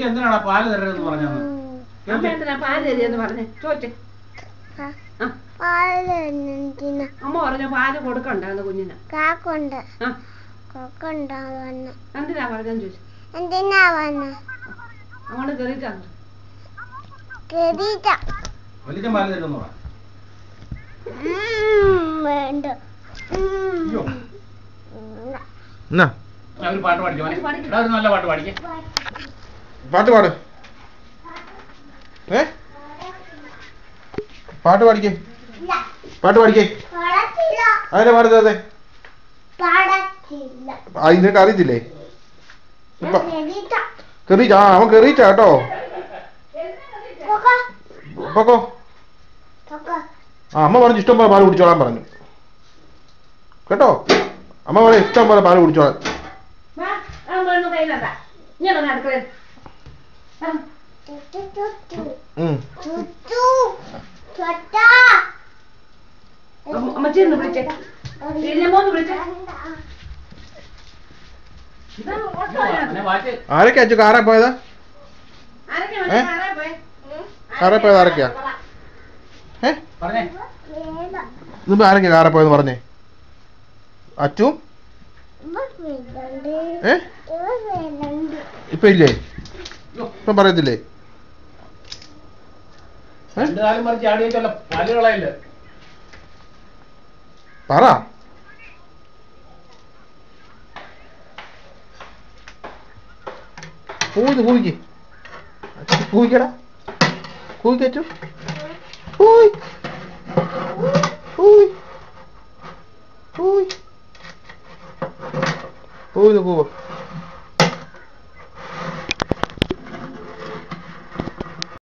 എന്തിനാണ് പാല് തരരുതെന്ന് പറഞ്ഞത്? എന്തിനാ പാല് തരികയെന്ന് പറഞ്ഞേ? ചോദിച്ചു. അമ്മ പറഞ്ഞു പാല് കൊടുക്കണ്ടെന്ന് കുഞ്ഞിന്. എന്തിനാ പറഞ്ഞെന്ന് ചോദിച്ചു. അങ്ങോട്ട് കയറിയിട്ടാണ്. വലിയ പാല് തരുമെന്ന് പറ. ഒരു പാട്ട് പാടിക്കോ. ഒരു നല്ല പാട്ട് പാടിക്കേ. പാട്ട് പാട്. പാട്ട് പാടിക്കേ. പാട്ട് പാടിക്കേ. അതിനെ പാടുന്നത് നിനക്ക് അറിയത്തില്ലേ? കെറിയിച്ച അവൻ കെറിയിച്ച കേട്ടോ. പൊക്കോ. അമ്മ പറഞ്ഞു ഇഷ്ടം പോലെ പാല് കുടിച്ചോളാൻ പറഞ്ഞു കേട്ടോ. അമ്മ പറഞ്ഞു ഇഷ്ടം പോലെ പാല് കുടിച്ചോളാൻ. ആരൊക്കെയാ അച്ചു കാറേ പോയതാ? കാറേ പോയത് ആരൊക്കെയാ? ഇന്നിപ്പോ ആരൊക്കെയാ കാറേ പോയെന്ന് പറഞ്ഞേ? അച്ചു ഇപ്പൊ ഇല്ലേ? ഇപ്പൊ പറയത്തില്ലേ? പറ. കൂവിക്ക് കൂവിക്കടാ. കൂവിക്കച്ചു. കൂവി കൂവി കൂവി കൂവി കൂവ.